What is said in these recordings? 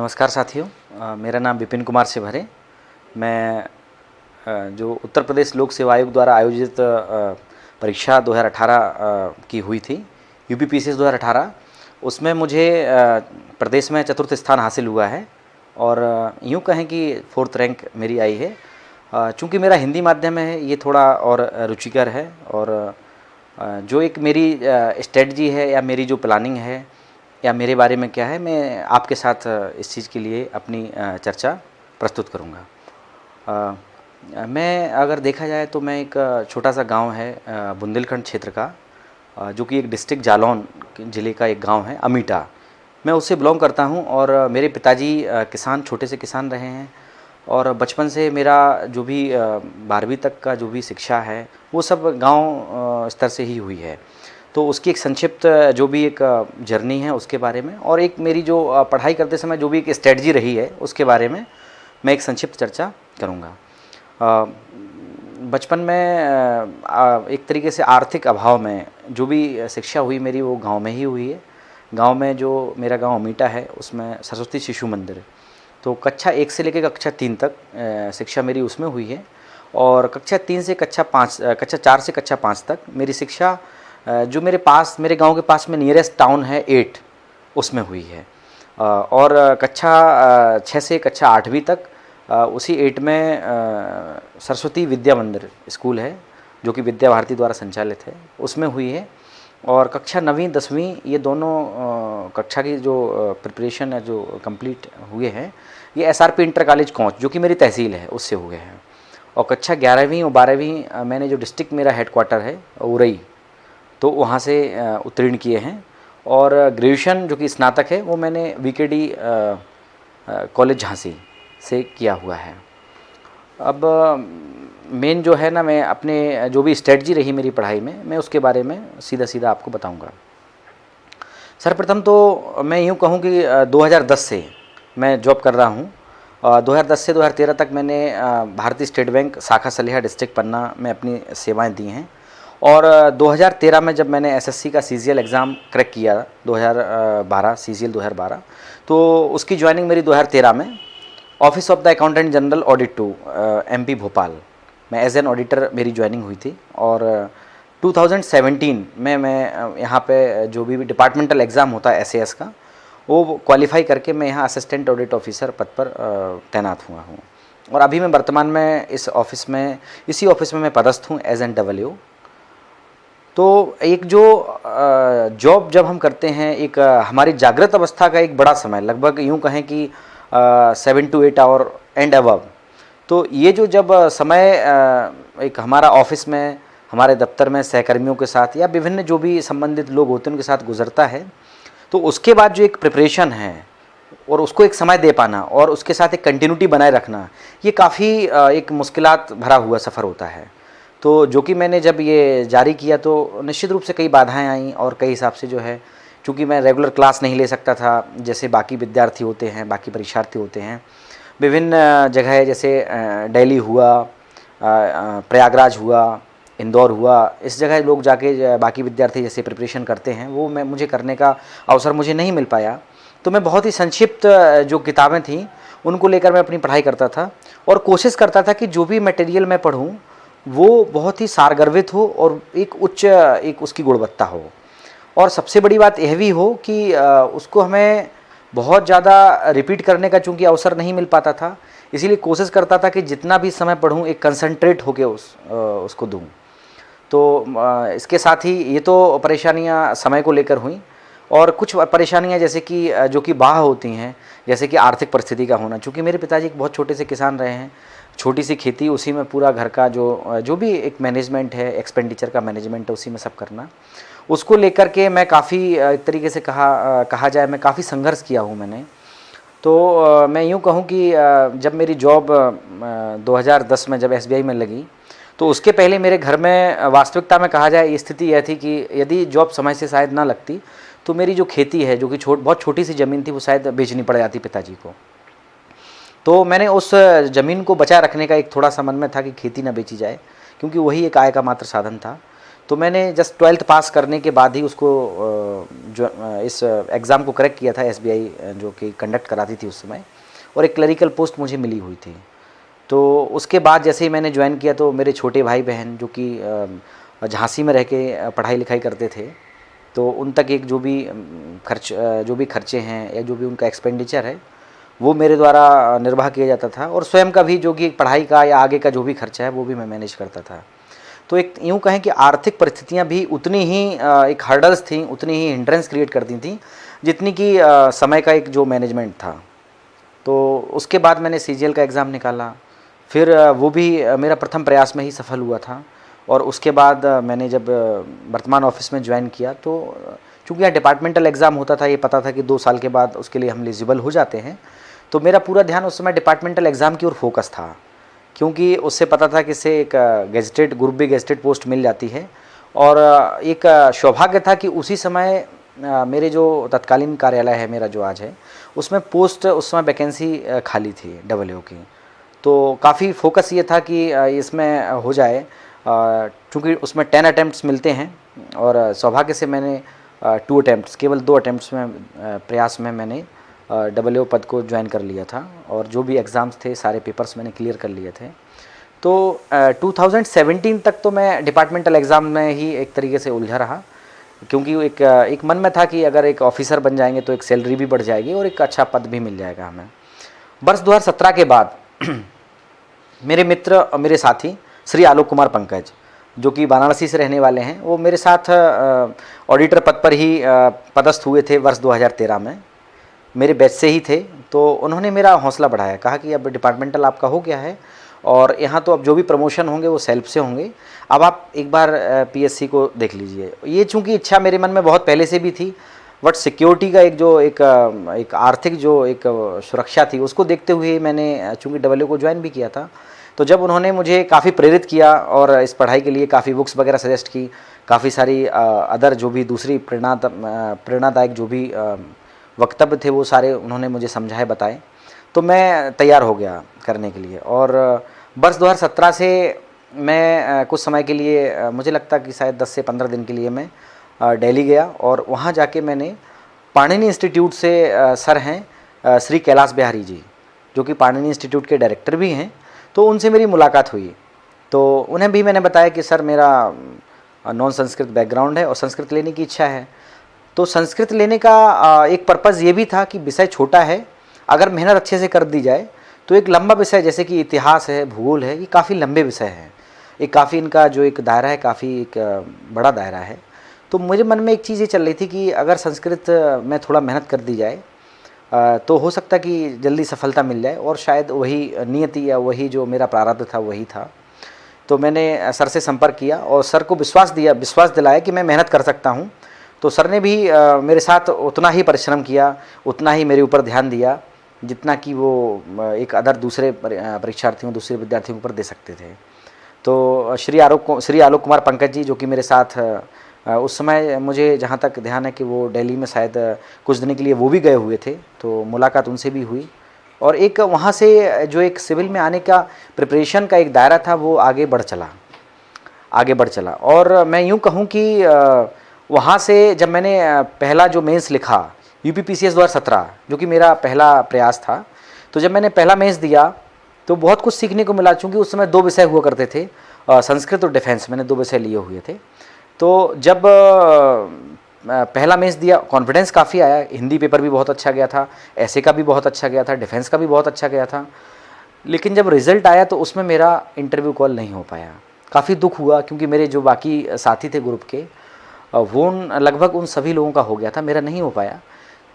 नमस्कार साथियों, मेरा नाम विपिन कुमार सिभरे। मैं जो उत्तर प्रदेश लोक सेवा आयोग द्वारा आयोजित परीक्षा 2018 की हुई थी, यूपीपीसीएस 2018, उसमें मुझे प्रदेश में चतुर्थ स्थान हासिल हुआ है और यूँ कहें कि 4th रैंक मेरी आई है। चूँकि मेरा हिंदी माध्यम है, ये थोड़ा और रुचिकर है और जो एक मेरी स्ट्रेटजी है या मेरी जो प्लानिंग है या मेरे बारे में क्या है, मैं आपके साथ इस चीज़ के लिए अपनी चर्चा प्रस्तुत करूँगा। मैं अगर देखा जाए तो मैं एक छोटा सा गांव है बुंदेलखंड क्षेत्र का, जो कि एक डिस्ट्रिक्ट जालौन ज़िले का एक गांव है, अमीटा। मैं उससे बिलोंग करता हूं और मेरे पिताजी किसान, छोटे से किसान रहे हैं और बचपन से मेरा जो भी 12वीं तक का जो भी शिक्षा है वो सब गांव स्तर से ही हुई है। तो उसकी एक संक्षिप्त जो भी एक जर्नी है उसके बारे में और एक मेरी जो पढ़ाई करते समय जो भी एक स्ट्रेटजी रही है उसके बारे में मैं एक संक्षिप्त चर्चा करूँगा। बचपन में एक तरीके से आर्थिक अभाव में जो भी शिक्षा हुई मेरी वो गांव में ही हुई है। गांव में जो मेरा गांव अमीटा है उसमें सरस्वती शिशु मंदिर, तो कक्षा 1 से लेकर कक्षा 3 तक शिक्षा मेरी उसमें हुई है और कक्षा 3 से कक्षा 4 से कक्षा 5 तक मेरी शिक्षा जो मेरे गांव के पास में नियरेस्ट टाउन है 8, उसमें हुई है। और कक्षा 6 से कक्षा 8वीं तक उसी 8 में सरस्वती विद्या मंदिर स्कूल है जो कि विद्या भारती द्वारा संचालित है, उसमें हुई है। और कक्षा 9वीं 10वीं ये दोनों कक्षा की जो प्रिपरेशन है जो कंप्लीट हुए हैं ये एसआरपी इंटर कॉलेज कोंच जो कि मेरी तहसील है उससे हुए हैं। और कक्षा 11वीं और 12वीं मैंने जो डिस्ट्रिक्ट मेरा हेडक्वार्टर है उरई, तो वहाँ से उत्तीर्ण किए हैं। और ग्रेजुएशन जो कि स्नातक है वो मैंने वीकेडी कॉलेज झांसी से किया हुआ है। अब मेन जो है ना, मैं अपने जो भी स्ट्रेटजी रही मेरी पढ़ाई में मैं उसके बारे में सीधा सीधा आपको बताऊंगा। सर्वप्रथम तो मैं यूँ कहूँ कि 2010 से मैं जॉब कर रहा हूँ। 2010 से 2013 तक मैंने भारतीय स्टेट बैंक शाखा सलिहा डिस्ट्रिक्ट पन्ना में अपनी सेवाएं दी हैं। और 2013 में जब मैंने एसएससी का सीजीएल एग्ज़ाम क्रैक किया 2012 सीजीएल 2012, तो उसकी ज्वाइनिंग मेरी 2013 में office of the accountant general audit 2 MP Bhopal में एज एन ऑडिटर मेरी ज्वाइनिंग हुई थी। और 2017 में मैं यहाँ पे जो भी डिपार्टमेंटल एग्ज़ाम होता है एसएएस का वो क्वालिफाई करके मैं यहाँ असिस्टेंट ऑडिट ऑफिसर पद पर तैनात हुआ हूँ। और अभी मैं वर्तमान में इसी ऑफिस में मैं पदस्थ हूँ एज एन डब्ल्यू। तो एक जो जॉब जब हम करते हैं, एक हमारी जागृत अवस्था का एक बड़ा समय, लगभग यूँ कहें कि 7 to 8 आवर एंड अबव, तो ये जो जब समय एक हमारा ऑफिस में, हमारे दफ्तर में सहकर्मियों के साथ या विभिन्न जो भी संबंधित लोग होते हैं उनके साथ गुजरता है, तो उसके बाद जो एक प्रिपरेशन है और उसको एक समय दे पाना और उसके साथ एक कंटिन्यूटी बनाए रखना, ये काफ़ी एक मुश्किलात भरा हुआ सफ़र होता है। तो जो कि मैंने जब ये जारी किया तो निश्चित रूप से कई बाधाएं आईं और कई हिसाब से जो है, चूँकि मैं रेगुलर क्लास नहीं ले सकता था जैसे बाकी विद्यार्थी होते हैं, बाकी परीक्षार्थी होते हैं। विभिन्न जगह जैसे दिल्ली हुआ, प्रयागराज हुआ, इंदौर हुआ, इस जगह लोग जाके बाकी विद्यार्थी जैसे प्रिपरेशन करते हैं, वो मुझे करने का अवसर मुझे नहीं मिल पाया। तो मैं बहुत ही संक्षिप्त जो किताबें थीं उनको लेकर मैं अपनी पढ़ाई करता था और कोशिश करता था कि जो भी मटेरियल मैं पढ़ूँ वो बहुत ही सारगर्भित हो और एक उच्च एक उसकी गुणवत्ता हो। और सबसे बड़ी बात यह भी हो कि उसको हमें बहुत ज़्यादा रिपीट करने का चूँकि अवसर नहीं मिल पाता था, इसीलिए कोशिश करता था कि जितना भी समय पढ़ूँ एक कंसंट्रेट होकर उसको दूँ। तो इसके साथ ही ये तो परेशानियाँ समय को लेकर हुई और कुछ परेशानियाँ जैसे कि जो कि बाह होती हैं, जैसे कि आर्थिक परिस्थिति का होना। चूँकि मेरे पिताजी एक बहुत छोटे से किसान रहे हैं, छोटी सी खेती, उसी में पूरा घर का जो भी एक मैनेजमेंट है, एक्सपेंडिचर का मैनेजमेंट है, उसी में सब करना, उसको लेकर के मैं काफ़ी एक तरीके से कहा जाए मैं काफ़ी संघर्ष किया हूँ मैंने। तो मैं यूँ कहूँ कि जब मेरी जॉब 2010 में जब एसबीआई में लगी, तो उसके पहले मेरे घर में वास्तविकता में कहा जाए स्थिति यह थी कि यदि जॉब समय से शायद ना लगती तो मेरी जो खेती है, जो कि बहुत छोटी सी ज़मीन थी, वो शायद बेचनी पड़ जाती पिताजी को। तो मैंने उस ज़मीन को बचाए रखने का एक थोड़ा सा मन में था कि खेती ना बेची जाए, क्योंकि वही एक आय का मात्र साधन था। तो मैंने जस्ट 12th पास करने के बाद ही उसको जो इस एग्ज़ाम को क्रैक किया था, एसबीआई जो कि कंडक्ट कराती थी उस समय, और एक क्लरिकल पोस्ट मुझे मिली हुई थी। तो उसके बाद जैसे ही मैंने ज्वाइन किया तो मेरे छोटे भाई बहन जो कि झांसी में रह के पढ़ाई लिखाई करते थे, तो उन तक एक जो भी खर्चे हैं या जो भी उनका एक्सपेंडिचर है वो मेरे द्वारा निर्वाह किया जाता था, और स्वयं का भी जो कि पढ़ाई का या आगे का जो भी खर्चा है वो भी मैं मैनेज करता था। तो एक यूँ कहें कि आर्थिक परिस्थितियाँ भी उतनी ही एक हर्डल्स थी, उतनी ही हिंड्रेंस क्रिएट करती थी जितनी कि समय का एक जो मैनेजमेंट था। तो उसके बाद मैंने सीजीएल का एग्ज़ाम निकाला, फिर वो भी मेरा प्रथम प्रयास में ही सफल हुआ था। और उसके बाद मैंने जब वर्तमान ऑफिस में ज्वाइन किया तो चूँकि यहाँ डिपार्टमेंटल एग्ज़ाम होता था, ये पता था कि 2 साल के बाद उसके लिए हम एलिजिबल हो जाते हैं, तो मेरा पूरा ध्यान उस समय डिपार्टमेंटल एग्ज़ाम की ओर फोकस था, क्योंकि उससे पता था कि इससे एक gazetted group B gazetted post मिल जाती है। और एक सौभाग्य था कि उसी समय मेरे जो तत्कालीन कार्यालय है मेरा जो आज है, उसमें पोस्ट उस समय वैकेंसी खाली थी डबलईओ की। तो काफ़ी फोकस ये था कि इसमें हो जाए, चूँकि उसमें 10 अटैम्प्ट्स मिलते हैं, और सौभाग्य से मैंने 2 अटैम्प्ट्स, केवल 2 अटैम्प्ट्स में प्रयास में मैंने डबलईओ पद को ज्वाइन कर लिया था, और जो भी एग्ज़ाम्स थे सारे पेपर्स मैंने क्लियर कर लिए थे। तो 2017 तक तो मैं डिपार्टमेंटल एग्ज़ाम में ही एक तरीके से उलझा रहा, क्योंकि एक मन में था कि अगर एक ऑफिसर बन जाएंगे तो एक सैलरी भी बढ़ जाएगी और एक अच्छा पद भी मिल जाएगा हमें। वर्ष 2017 के बाद मेरे मित्र और मेरे साथी श्री आलोक कुमार पंकज, जो कि वाराणसी से रहने वाले हैं, वो मेरे साथ ऑडिटर पद पर ही पदस्थ हुए थे वर्ष 2013 में, मेरे बैच से ही थे। तो उन्होंने मेरा हौसला बढ़ाया, कहा कि अब डिपार्टमेंटल आपका हो गया है और यहाँ तो अब जो भी प्रमोशन होंगे वो सेल्फ से होंगे, अब आप एक बार पीएससी को देख लीजिए। ये चूँकि इच्छा मेरे मन में बहुत पहले से भी थी, बट सिक्योरिटी का एक आर्थिक जो एक सुरक्षा थी उसको देखते हुए मैंने चूँकि डबलईओ को ज्वाइन भी किया था। तो जब उन्होंने मुझे काफ़ी प्रेरित किया और इस पढ़ाई के लिए काफ़ी बुक्स वगैरह सजेस्ट की, काफ़ी सारी अदर जो भी दूसरी प्रेरणादायक जो भी वक्तव्य थे वो सारे उन्होंने मुझे समझाए बताए, तो मैं तैयार हो गया करने के लिए। और वर्ष 2017 से मैं कुछ समय के लिए, मुझे लगता कि शायद 10 से 15 दिन के लिए मैं दिल्ली गया, और वहाँ जाके मैंने पाणिनि इंस्टीट्यूट से सर हैं श्री कैलाश बिहारी जी, जो कि पाणिनि इंस्टीट्यूट के डायरेक्टर भी हैं, तो उनसे मेरी मुलाकात हुई। तो उन्हें भी मैंने बताया कि सर मेरा नॉन संस्कृत बैकग्राउंड है और संस्कृत लेने की इच्छा है। तो संस्कृत लेने का एक पर्पज़ ये भी था कि विषय छोटा है, अगर मेहनत अच्छे से कर दी जाए तो एक लंबा विषय जैसे कि इतिहास है, भूगोल है, ये काफ़ी लंबे विषय हैं, एक काफ़ी इनका जो एक दायरा है काफ़ी एक बड़ा दायरा है। तो मुझे मन में एक चीज़ ये चल रही थी कि अगर संस्कृत में थोड़ा मेहनत कर दी जाए तो हो सकता कि जल्दी सफलता मिल जाए, और शायद वही नियति या वही जो मेरा प्रारब्ध था वही था। तो मैंने सर से संपर्क किया और सर को विश्वास दिलाया कि मैं मेहनत कर सकता हूँ। तो सर ने भी मेरे साथ उतना ही परिश्रम किया, उतना ही मेरे ऊपर ध्यान दिया जितना कि वो एक अदर दूसरे परीक्षार्थियों, दूसरे विद्यार्थियों पर दे सकते थे। तो श्री आलोक कुमार पंकज जी, जो कि मेरे साथ उस समय मुझे जहाँ तक ध्यान है कि वो दिल्ली में शायद कुछ दिन के लिए वो भी गए हुए थे, तो मुलाकात उनसे भी हुई, और एक वहाँ से जो एक सिविल में आने का प्रिपरेशन का एक दायरा था वो आगे बढ़ चला। और मैं यूँ कहूँ कि वहाँ से जब मैंने पहला जो मेंस लिखा यूपीपीसीएस 2017, जो कि मेरा पहला प्रयास था, तो जब मैंने पहला मेंस दिया तो बहुत कुछ सीखने को मिला। चूँकि उस समय 2 विषय हुआ करते थे, संस्कृत और डिफेंस, मैंने 2 विषय लिए हुए थे। तो जब पहला मेंस दिया कॉन्फिडेंस काफ़ी आया, हिंदी पेपर भी बहुत अच्छा गया था, ऐसे का भी बहुत अच्छा गया था, डिफेंस का भी बहुत अच्छा गया था। लेकिन जब रिज़ल्ट आया तो उसमें मेरा इंटरव्यू कॉल नहीं हो पाया। काफ़ी दुख हुआ, क्योंकि मेरे जो बाकी साथी थे ग्रुप के वो लगभग उन सभी लोगों का हो गया था, मेरा नहीं हो पाया।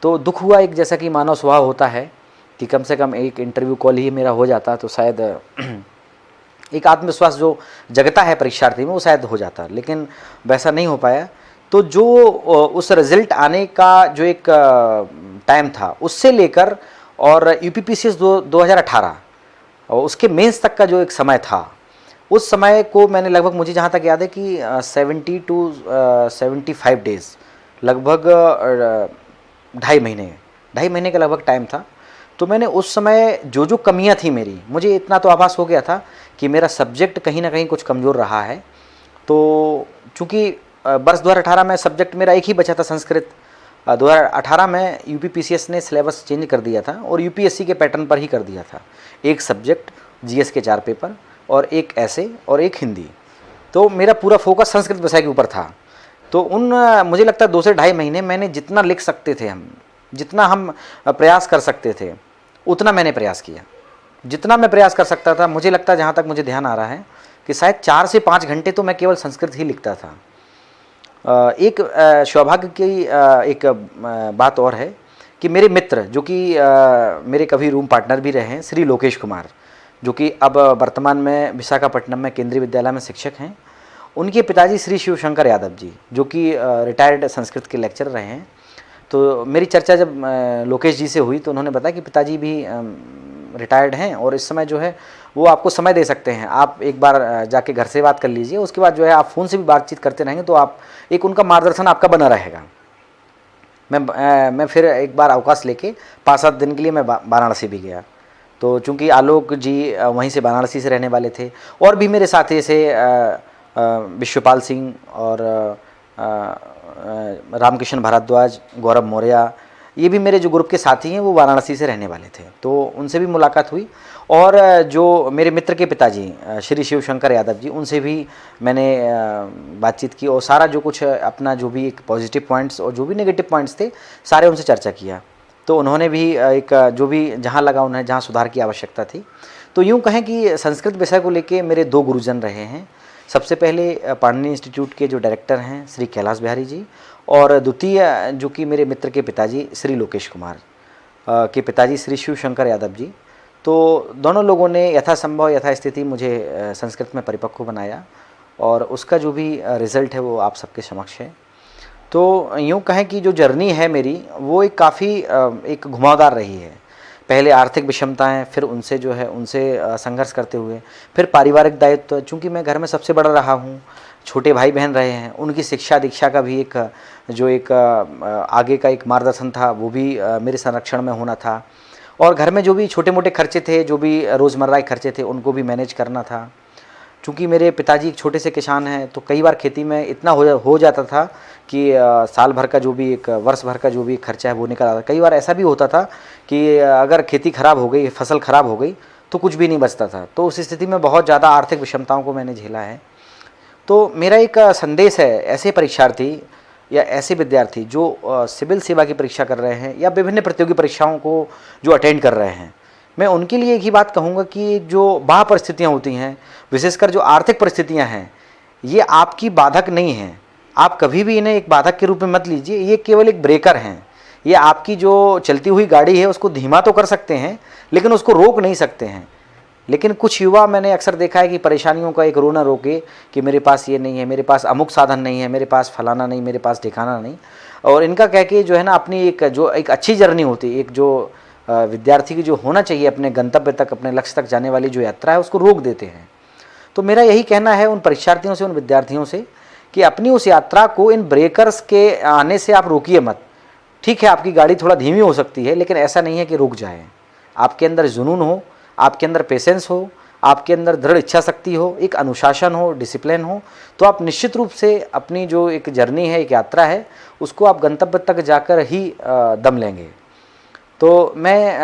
तो दुख हुआ, एक जैसा कि मानव स्वभाव होता है कि कम से कम एक इंटरव्यू कॉल ही मेरा हो जाता तो शायद एक आत्मविश्वास जो जगता है परीक्षार्थी में वो शायद हो जाता, लेकिन वैसा नहीं हो पाया। तो जो उस रिज़ल्ट आने का जो एक टाइम था उससे लेकर और यूपीपीसीएस 2018 और उसके मेंस तक का जो एक समय था, उस समय को मैंने लगभग, मुझे जहाँ तक याद है कि 70 to 75 डेज़, लगभग 2.5 महीने का लगभग टाइम था। तो मैंने उस समय जो कमियां थी मेरी, मुझे इतना तो आभास हो गया था कि मेरा सब्जेक्ट कहीं ना कहीं कुछ कमज़ोर रहा है, तो चूँकि वर्ष 2018 में सब्जेक्ट मेरा एक ही बचा था संस्कृत। 2018 में यूपीपीसीएस ने सिलेबस चेंज कर दिया था और यूपीएससी के पैटर्न पर ही कर दिया था। एक सब्जेक्ट जीएस के 4 पेपर और एक ऐसे और एक हिंदी। तो मेरा पूरा फोकस संस्कृत विषय के ऊपर था। तो मुझे लगता है 2 से ढाई महीने मैंने जितना लिख सकते थे हम, जितना हम प्रयास कर सकते थे, उतना मैंने प्रयास किया। जितना मैं प्रयास कर सकता था, मुझे लगता है, जहाँ तक मुझे ध्यान आ रहा है, कि शायद 4 से 5 घंटे तो मैं केवल संस्कृत ही लिखता था। एक सौभाग्य की एक बात और है कि मेरे मित्र, जो कि मेरे कभी रूम पार्टनर भी रहे हैं, श्री लोकेश कुमार, जो कि अब वर्तमान में विशाखापट्टनम में केंद्रीय विद्यालय में शिक्षक हैं। उनके पिताजी श्री शिवशंकर यादव जी, जो कि रिटायर्ड संस्कृत के लेक्चरर रहे हैं। तो मेरी चर्चा जब लोकेश जी से हुई तो उन्होंने बताया कि पिताजी भी रिटायर्ड हैं और इस समय जो है वो आपको समय दे सकते हैं। आप एक बार जाके घर से बात कर लीजिए, उसके बाद जो है आप फ़ोन से भी बातचीत करते रहेंगे तो आप एक उनका मार्गदर्शन आपका बना रहेगा। मैं फिर एक बार अवकाश लेके 5-7 दिन के लिए मैं वाराणसी भी गया। तो चूँकि आलोक जी वहीं से वाराणसी से रहने वाले थे, और भी मेरे साथी से विश्वपाल सिंह और रामकिशन भारद्वाज, गौरव मौर्य, ये भी मेरे जो ग्रुप के साथी हैं वो वाराणसी से रहने वाले थे। तो उनसे भी मुलाकात हुई। और जो मेरे मित्र के पिताजी श्री शिवशंकर यादव जी, उनसे भी मैंने बातचीत की और सारा जो कुछ अपना जो भी एक पॉजिटिव पॉइंट्स और जो भी नेगेटिव पॉइंट्स थे सारे उनसे चर्चा किया। तो उन्होंने भी एक जो भी जहाँ लगा उन्हें जहाँ सुधार की आवश्यकता थी। तो यूँ कहें कि संस्कृत विषय को लेके मेरे 2 गुरुजन रहे हैं। सबसे पहले पाणिनि इंस्टीट्यूट के जो डायरेक्टर हैं श्री कैलाश बिहारी जी, और द्वितीय जो कि मेरे मित्र के पिताजी श्री लोकेश कुमार के पिताजी श्री शिवशंकर यादव जी। तो दोनों लोगों ने यथासंभव यथास्थिति मुझे संस्कृत में परिपक्व बनाया और उसका जो भी रिज़ल्ट है वो आप सबके समक्ष है। तो यूँ कहें कि जो जर्नी है मेरी वो एक काफ़ी एक घुमावदार रही है। पहले आर्थिक विषमताएं, फिर उनसे जो है उनसे संघर्ष करते हुए, फिर पारिवारिक दायित्व, चूँकि मैं घर में सबसे बड़ा रहा हूँ, छोटे भाई बहन रहे हैं, उनकी शिक्षा दीक्षा का भी एक जो एक आगे का एक मार्गदर्शन था वो भी मेरे संरक्षण में होना था। और घर में जो भी छोटे मोटे खर्चे थे, जो भी रोज़मर्रा के खर्चे थे, उनको भी मैनेज करना था। चूँकि मेरे पिताजी एक छोटे से किसान हैं तो कई बार खेती में इतना हो जाता था कि साल भर का जो भी एक वर्ष भर का जो भी खर्चा है वो निकल आता। कई बार ऐसा भी होता था कि अगर खेती ख़राब हो गई, फसल ख़राब हो गई तो कुछ भी नहीं बचता था। तो उस स्थिति में बहुत ज़्यादा आर्थिक विषमताओं को मैंने झेला है। तो मेरा एक संदेश है ऐसे परीक्षार्थी या ऐसे विद्यार्थी जो सिविल सेवा की परीक्षा कर रहे हैं या विभिन्न प्रतियोगी परीक्षाओं को जो अटेंड कर रहे हैं, मैं उनके लिए एक ही बात कहूँगा कि जो बाह्य परिस्थितियाँ होती हैं, विशेषकर जो आर्थिक परिस्थितियाँ हैं, ये आपकी बाधक नहीं हैं। आप कभी भी इन्हें एक बाधक के रूप में मत लीजिए। ये केवल एक ब्रेकर हैं। ये आपकी जो चलती हुई गाड़ी है उसको धीमा तो कर सकते हैं लेकिन उसको रोक नहीं सकते हैं। लेकिन कुछ युवा मैंने अक्सर देखा है कि परेशानियों का एक रोना रोके कि मेरे पास ये नहीं है, मेरे पास अमुक साधन नहीं है, मेरे पास फलाना नहीं, मेरे पास ठिकाना नहीं, और इनका कह के जो है ना अपनी एक जो एक अच्छी जर्नी होती है, एक जो विद्यार्थी की जो होना चाहिए अपने गंतव्य तक, अपने लक्ष्य तक जाने वाली जो यात्रा है उसको रोक देते हैं। तो मेरा यही कहना है उन परीक्षार्थियों से, उन विद्यार्थियों से कि अपनी उस यात्रा को इन ब्रेकर्स के आने से आप रोकिए मत। ठीक है, आपकी गाड़ी थोड़ा धीमी हो सकती है लेकिन ऐसा नहीं है कि रुक जाए। आपके अंदर जुनून हो, आपके अंदर पेशेंस हो, आपके अंदर दृढ़ इच्छा शक्ति हो, एक अनुशासन हो, डिसिप्लिन हो, तो आप निश्चित रूप से अपनी जो एक जर्नी है, एक यात्रा है, उसको आप गंतव्य तक जाकर ही दम लेंगे। तो मैं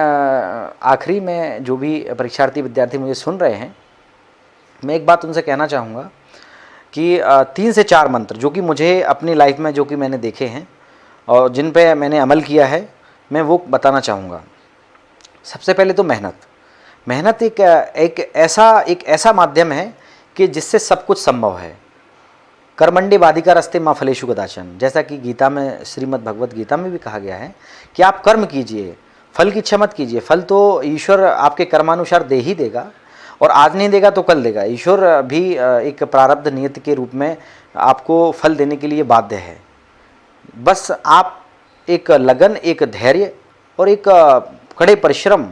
आखिरी में जो भी परीक्षार्थी विद्यार्थी मुझे सुन रहे हैं, मैं एक बात उनसे कहना चाहूँगा कि 3 से 4 मंत्र जो कि मुझे अपनी लाइफ में जो कि मैंने देखे हैं और जिन पे मैंने अमल किया है, मैं वो बताना चाहूँगा। सबसे पहले तो मेहनत एक ऐसा माध्यम है कि जिससे सब कुछ संभव है। कर्मण्डे बाधिका रस्ते माँ फलेषु कदाचन, जैसा कि गीता में, श्रीमद् भगवत गीता में भी कहा गया है कि आप कर्म कीजिए, फल की इच्छा मत कीजिए। फल तो ईश्वर आपके कर्मानुसार दे ही देगा, और आज नहीं देगा तो कल देगा। ईश्वर भी एक प्रारब्ध नियति के रूप में आपको फल देने के लिए बाध्य है। बस आप एक लगन, एक धैर्य और एक कड़े परिश्रम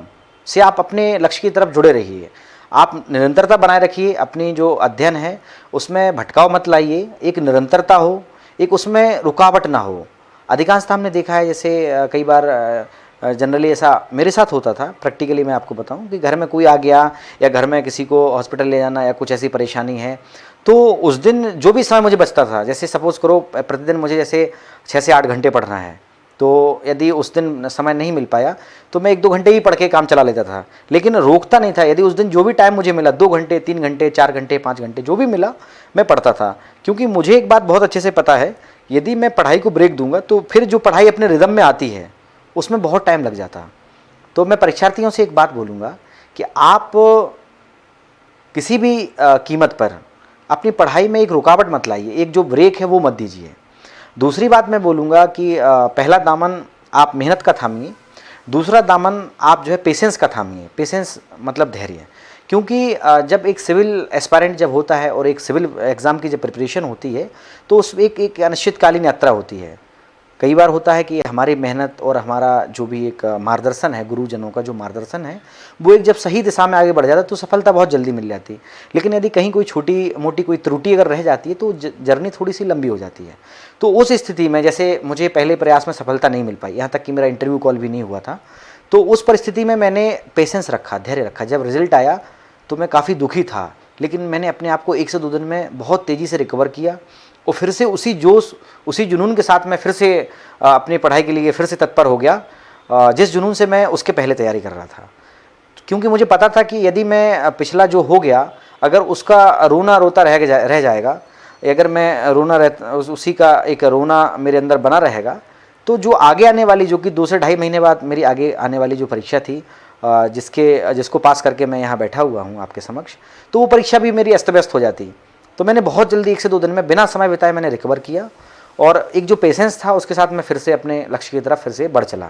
से आप अपने लक्ष्य की तरफ जुड़े रहिए। आप निरंतरता बनाए रखिए। अपनी जो अध्ययन है उसमें भटकाव मत लाइए, एक निरंतरता हो, एक उसमें रुकावट ना हो। अधिकांशतः हमने देखा है, जैसे कई बार जनरली ऐसा मेरे साथ होता था, प्रैक्टिकली मैं आपको बताऊं कि घर में कोई आ गया या घर में किसी को हॉस्पिटल ले जाना या कुछ ऐसी परेशानी है, तो उस दिन जो भी समय मुझे बचता था, जैसे सपोज़ करो प्रतिदिन मुझे जैसे 6 से 8 घंटे पढ़ना है, तो यदि उस दिन समय नहीं मिल पाया तो मैं 1-2 घंटे ही पढ़ के काम चला लेता था, लेकिन रोकता नहीं था। यदि उस दिन जो भी टाइम मुझे मिला, 2 घंटे, 3 घंटे, 4 घंटे, 5 घंटे, जो भी मिला मैं पढ़ता था। क्योंकि मुझे एक बात बहुत अच्छे से पता है, यदि मैं पढ़ाई को ब्रेक दूंगा तो फिर जो पढ़ाई अपने रिदम में आती है उसमें बहुत टाइम लग जाता। तो मैं परीक्षार्थियों से एक बात बोलूँगा कि आप किसी भी कीमत पर अपनी पढ़ाई में एक रुकावट मत लाइए, एक जो ब्रेक है वो मत दीजिए। दूसरी बात मैं बोलूँगा कि पहला दामन आप मेहनत का थामिए, दूसरा दामन आप जो है पेशेंस का थामिए। पेशेंस मतलब धैर्य, क्योंकि जब एक सिविल एस्पायरेंट जब होता है और एक सिविल एग्ज़ाम की जब प्रिपरेशन होती है तो उस एक अनिश्चितकालीन यात्रा होती है। कई बार होता है कि हमारी मेहनत और हमारा जो भी एक मार्गदर्शन है, गुरुजनों का जो मार्गदर्शन है, वो एक जब सही दिशा में आगे बढ़ जाता है तो सफलता बहुत जल्दी मिल जाती है। लेकिन यदि कहीं कोई छोटी मोटी कोई त्रुटि अगर रह जाती है तो जर्नी थोड़ी सी लंबी हो जाती है। तो उस स्थिति में जैसे मुझे पहले प्रयास में सफलता नहीं मिल पाई, यहाँ तक कि मेरा इंटरव्यू कॉल भी नहीं हुआ था, तो उस परिस्थिति में मैंने पेशेंस रखा, धैर्य रखा। जब रिजल्ट आया तो मैं काफ़ी दुखी था, लेकिन मैंने अपने आप को 1 से 2 दिन में बहुत तेज़ी से रिकवर किया और फिर से उसी जोश, उसी जुनून के साथ मैं फिर से अपनी पढ़ाई के लिए फिर से तत्पर हो गया, जिस जुनून से मैं उसके पहले तैयारी कर रहा था। क्योंकि मुझे पता था कि यदि मैं पिछला जो हो गया अगर उसका रोना रोता रह जाएगा, अगर मैं उसी का एक रोना मेरे अंदर बना रहेगा, तो जो आगे आने वाली, जो कि 2 से ढाई महीने बाद मेरी आगे आने वाली जो परीक्षा थी, जिसको पास करके मैं यहाँ बैठा हुआ हूँ आपके समक्ष, तो वो परीक्षा भी मेरी अस्त व्यस्त हो जाती। तो मैंने बहुत जल्दी 1 से 2 दिन में बिना समय बिताए मैंने रिकवर किया और एक जो पेशेंस था उसके साथ मैं फिर से अपने लक्ष्य की तरफ फिर से बढ़ चला।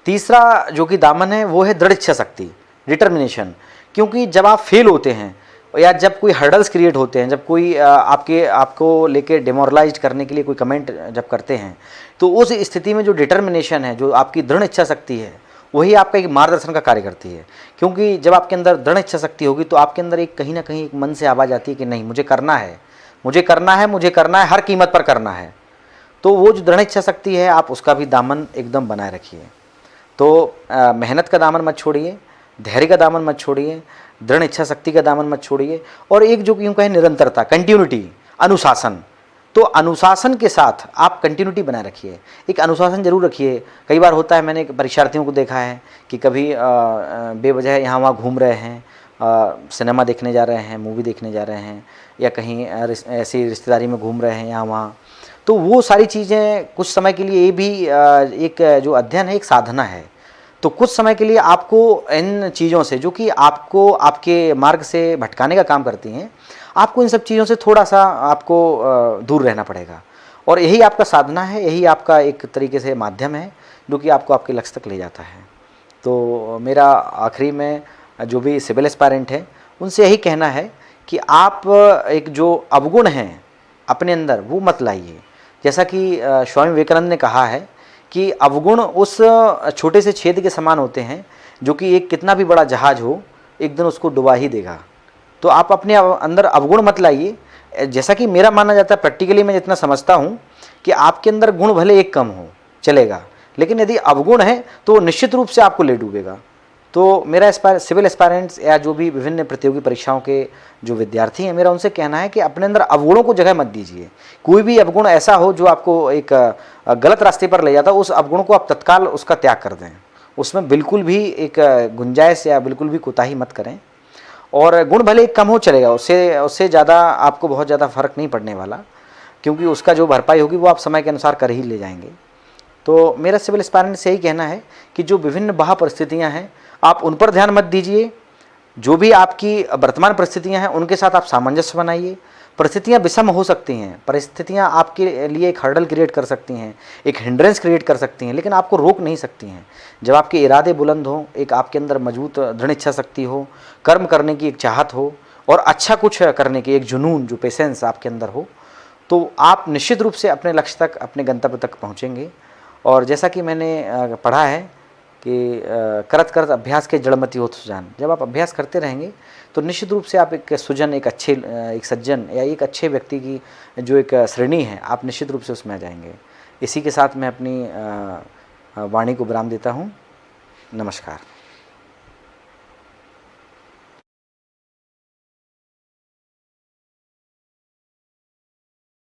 तीसरा जो कि दामन है वो है दृढ़ इच्छा शक्ति, डिटर्मिनेशन। क्योंकि जब आप फेल होते हैं या जब कोई हर्डल्स क्रिएट होते हैं, जब कोई आपको लेके डिमोरलाइज करने के लिए कोई कमेंट जब करते हैं, तो उस स्थिति में जो डिटर्मिनेशन है, जो आपकी दृढ़ इच्छा शक्ति है, वही आपका एक मार्गदर्शन का कार्य करती है। क्योंकि जब आपके अंदर दृढ़ इच्छा शक्ति होगी तो आपके अंदर एक कहीं ना कहीं एक मन से आवाज़ आती है कि नहीं, मुझे करना है, मुझे करना है, मुझे करना है, हर कीमत पर करना है। तो वो जो दृढ़ इच्छा शक्ति है, आप उसका भी दामन एकदम बनाए रखिए। तो मेहनत का दामन मत छोड़िए, धैर्य का दामन मत छोड़िए, दृढ़ इच्छा शक्ति का दामन मत छोड़िए, और एक जो यूँ कहे निरंतरता, कंटिन्यूटी, अनुशासन। तो अनुशासन के साथ आप कंटिन्यूटी बनाए रखिए, एक अनुशासन जरूर रखिए। कई बार होता है, मैंने परीक्षार्थियों को देखा है कि कभी बेवजह यहाँ वहाँ घूम रहे हैं, सिनेमा देखने जा रहे हैं, मूवी देखने जा रहे हैं, या कहीं ऐसी रिश्तेदारी में घूम रहे हैं यहाँ वहाँ। तो वो सारी चीज़ें कुछ समय के लिए, ये भी एक जो अध्ययन है, एक साधना है। तो कुछ समय के लिए आपको इन चीज़ों से, जो कि आपको आपके मार्ग से भटकाने का काम करती हैं, आपको इन सब चीज़ों से थोड़ा सा आपको दूर रहना पड़ेगा। और यही आपका साधना है, यही आपका एक तरीके से माध्यम है जो कि आपको आपके लक्ष्य तक ले जाता है। तो मेरा आखिरी में जो भी सिविल एस्पायरेंट है उनसे यही कहना है कि आप एक जो अवगुण हैं अपने अंदर वो मत लाइए। जैसा कि स्वामी विवेकानंद ने कहा है कि अवगुण उस छोटे से छेद के समान होते हैं जो कि एक कितना भी बड़ा जहाज हो एक दिन उसको डुबा ही देगा। तो आप अपने अंदर अवगुण मत लाइए। जैसा कि मेरा माना जाता है, प्रैक्टिकली मैं जितना समझता हूँ कि आपके अंदर गुण भले एक कम हो चलेगा, लेकिन यदि अवगुण है तो निश्चित रूप से आपको ले डूबेगा। तो मेरा सिविल एस्पायरेंट्स या जो भी विभिन्न प्रतियोगी परीक्षाओं के जो विद्यार्थी हैं, मेरा उनसे कहना है कि अपने अंदर अवगुणों को जगह मत दीजिए। कोई भी अवगुण ऐसा हो जो आपको एक गलत रास्ते पर ले जाता हो, उस अवगुण को आप तत्काल उसका त्याग कर दें। उसमें बिल्कुल भी एक गुंजाइश या बिल्कुल भी कोताही मत करें। और गुण भले एक कम हो चलेगा, उससे ज़्यादा आपको बहुत ज़्यादा फर्क नहीं पड़ने वाला, क्योंकि उसका जो भरपाई होगी वो आप समय के अनुसार कर ही ले जाएंगे। तो मेरा सिविल एस्पायरेंट से यही कहना है कि जो विभिन्न बाह्य परिस्थितियां हैं आप उन पर ध्यान मत दीजिए। जो भी आपकी वर्तमान परिस्थितियां हैं उनके साथ आप सामंजस्य बनाइए। परिस्थितियां विषम हो सकती हैं, परिस्थितियां आपके लिए एक हर्डल क्रिएट कर सकती हैं, एक हिंड्रेंस क्रिएट कर सकती हैं, लेकिन आपको रोक नहीं सकती हैं। जब आपके इरादे बुलंद हों, एक आपके अंदर मजबूत दृढ़ इच्छा शक्ति हो, कर्म करने की एक चाहत हो और अच्छा कुछ करने की एक जुनून, जो पेशेंस आपके अंदर हो, तो आप निश्चित रूप से अपने लक्ष्य तक, अपने गंतव्य तक पहुँचेंगे। और जैसा कि मैंने पढ़ा है कि करत करत अभ्यास के जड़मति होत सुजान। जब आप अभ्यास करते रहेंगे तो निश्चित रूप से आप एक सुजन, एक सज्जन या एक अच्छे व्यक्ति की जो एक श्रेणी है, आप निश्चित रूप से उसमें आ जाएंगे। इसी के साथ मैं अपनी वाणी को विराम देता हूँ। नमस्कार।